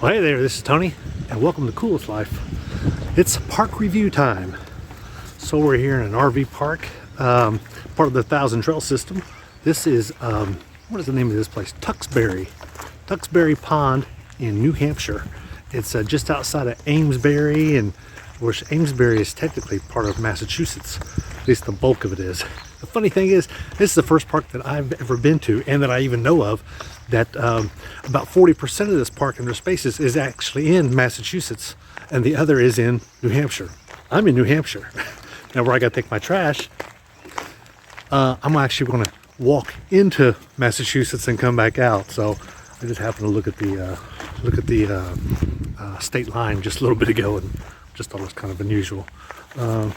Well, hey there, this is Tony, and welcome to Coolest Life. It's park review time. So we're here in an RV park, part of the Thousand Trail system. This is, what is the name of this place? Tuxbury Pond in New Hampshire. It's just outside of Amesbury, and which Amesbury is technically part of Massachusetts. At least the bulk of it is. The funny thing is, this is the first park that I've ever been to, and that I even know of, that about 40% of this park and their spaces is actually in Massachusetts, and the other is in New Hampshire. I'm in New Hampshire. Now where I gotta take my trash, I'm actually gonna walk into Massachusetts and come back out. So I just happened to look at the state line just a little bit ago, and just thought it was kind of unusual. How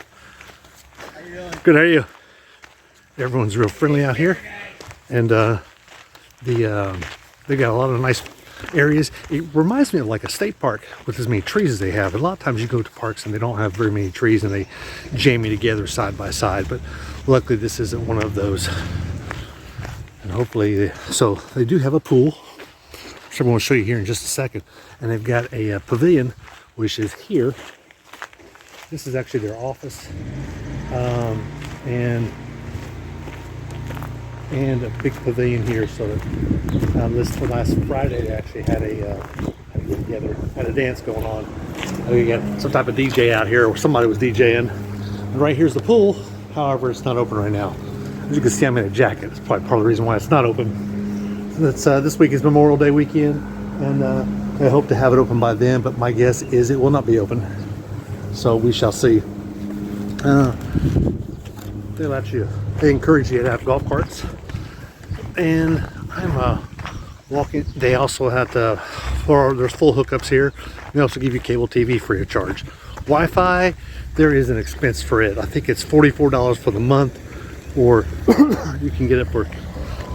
you doing? Good, how are you? Everyone's real friendly out here, and they got a lot of nice areas. It reminds me of like a state park with as many trees as they have. A lot of times you go to parks and they don't have very many trees, and they jam you together side by side, but luckily this isn't one of those. And hopefully, so they do have a pool, which I'm going to show you here in just a second, and they've got a pavilion, which is here. This is actually their office, and a big pavilion here. So that this for last Friday they actually had a dance going on. We got some type of DJ out here, or somebody was DJing. And right here's the pool. However, it's not open right now. As you can see, I'm in a jacket. It's probably part of the reason why it's not open. It's, this week is Memorial Day weekend, and I hope to have it open by then, but my guess is it will not be open. So we shall see. They encourage you to have golf carts, and I'm walking. They also have there's full hookups here. They also give you cable TV free of charge. Wi-Fi, there is an expense for it. I think it's $44 for the month, or you can get it for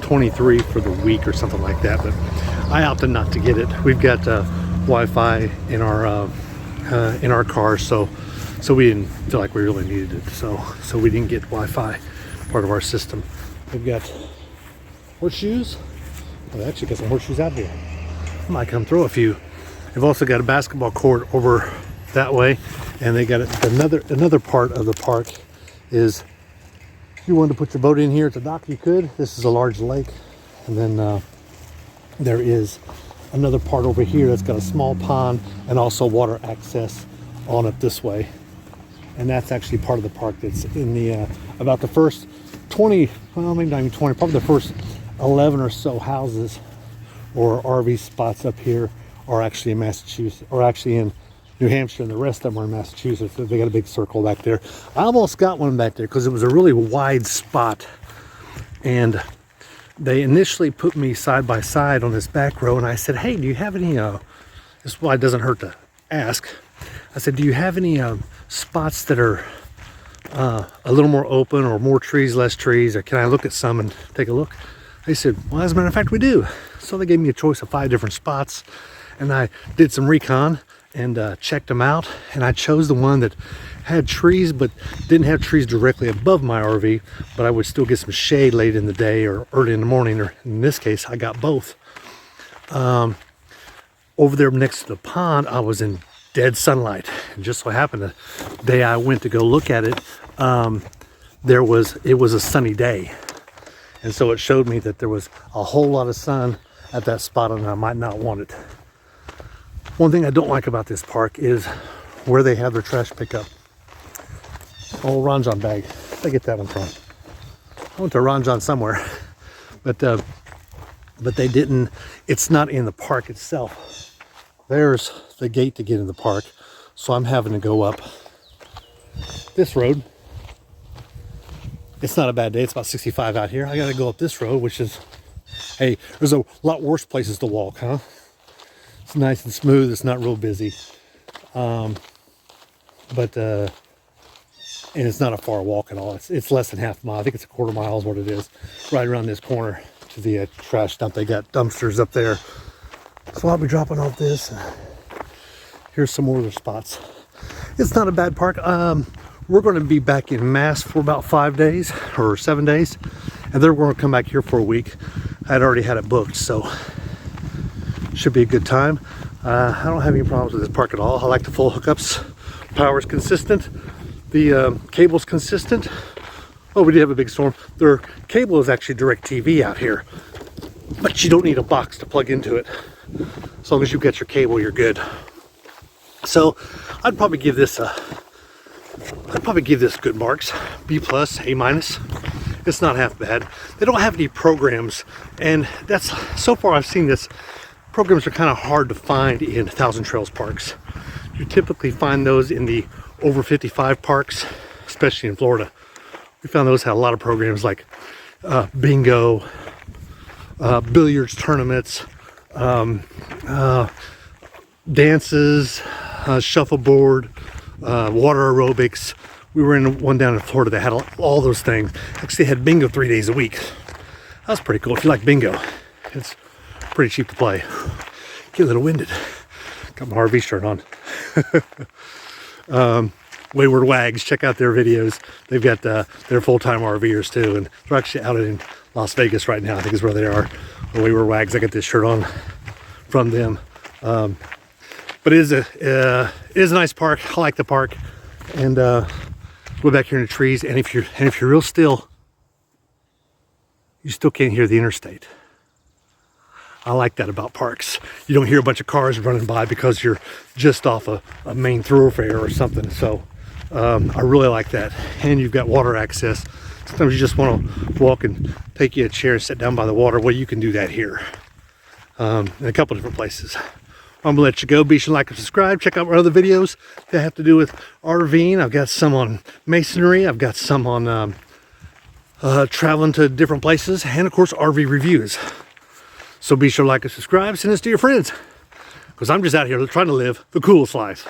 $23 for the week or something like that. But I opted not to get it. We've got Wi-Fi in our car, so we didn't feel like we really needed it. So we didn't get Wi-Fi part of our system. We've got horseshoes. Well, they actually got some horseshoes out here. I might come throw a few. They've also got a basketball court over that way, and they got another part of the park is, if you wanted to put your boat in here at the dock, you could. This is a large lake, and then there is another part over here that's got a small pond and also water access on it this way. And that's actually part of the park that's in the about the first 20, well, maybe not even 20, probably the first 11 or so houses or RV spots up here are actually in Massachusetts, or actually in New Hampshire, and the rest of them are in Massachusetts. They got a big circle back there. I almost got one back there because it was a really wide spot, and they initially put me side by side on this back row, and I said, hey, do you have any this is why it doesn't hurt to ask. I said, do you have any spots that are a little more open, or more trees, less trees, or can I look at some and take a look? They said, well, as a matter of fact, we do. So they gave me a choice of 5 different spots, and I did some recon and checked them out, and I chose the one that had trees but didn't have trees directly above my RV, but I would still get some shade late in the day or early in the morning, or in this case I got both. Over there next to the pond, I was in dead sunlight, and just so happened the day I went to go look at it, it was a sunny day, and so it showed me that there was a whole lot of sun at that spot, and I might not want it. One thing I don't like about this park is where they have their trash pickup. Oh, Ron John bag. Where'd I get that one from? I went to Ron John somewhere, but they didn't. It's not in the park itself. There's the gate to get in the park, so I'm having to go up this road. It's not a bad day. It's about 65 out here. I got to go up this road, which is, hey, there's a lot worse places to walk, huh? It's nice and smooth. It's not real busy, and it's not a far walk at all. It's less than half a mile. I think it's a quarter mile is what it is. Right around this corner to the trash dump. They got dumpsters up there, so I'll be dropping off this. Here's some more other spots. It's not a bad park. We're going to be back in Mass for about 5 days or 7 days, and then we're going to come back here for a week. I'd already had it booked, so should be a good time. I don't have any problems with this park at all. I like the full hookups. Power's consistent. The cable's consistent. Oh, we did have a big storm. Their cable is actually direct TV out here, but you don't need a box to plug into it. As long as you get your cable, you're good. So I'd probably give this good marks. B plus, A minus. It's not half bad. They don't have any programs, and that's, so far I've seen this, programs are kind of hard to find in Thousand Trails parks. You typically find those in the over 55 parks, especially in Florida. We found those had a lot of programs like bingo, billiards tournaments, dances, shuffleboard, water aerobics. We were in one down in Florida that had all those things. Actually, they had bingo 3 days a week. That was pretty cool. If you like bingo, it's pretty cheap to play. Get a little winded. Got my RV shirt on. Wayward Wags, check out their videos. They've got their full-time RVers too, and they're actually out in Las Vegas right now, I think is where they are. Wayward Wags, I got this shirt on from them. But it is a nice park. I like the park, and we're back here in the trees. And if you're real still, you still can't hear the interstate. I like that about parks. You don't hear a bunch of cars running by because you're just off a main thoroughfare or something. So I really like that. And you've got water access. Sometimes you just want to walk and take you a chair and sit down by the water. Well, you can do that here in a couple different places. I'm gonna let you go. Be sure to like and subscribe. Check out my other videos that have to do with RVing. I've got some on masonry. I've got some on traveling to different places, and of course RV reviews. So be sure to like and subscribe. Send this to your friends, because I'm just out here trying to live the coolest life.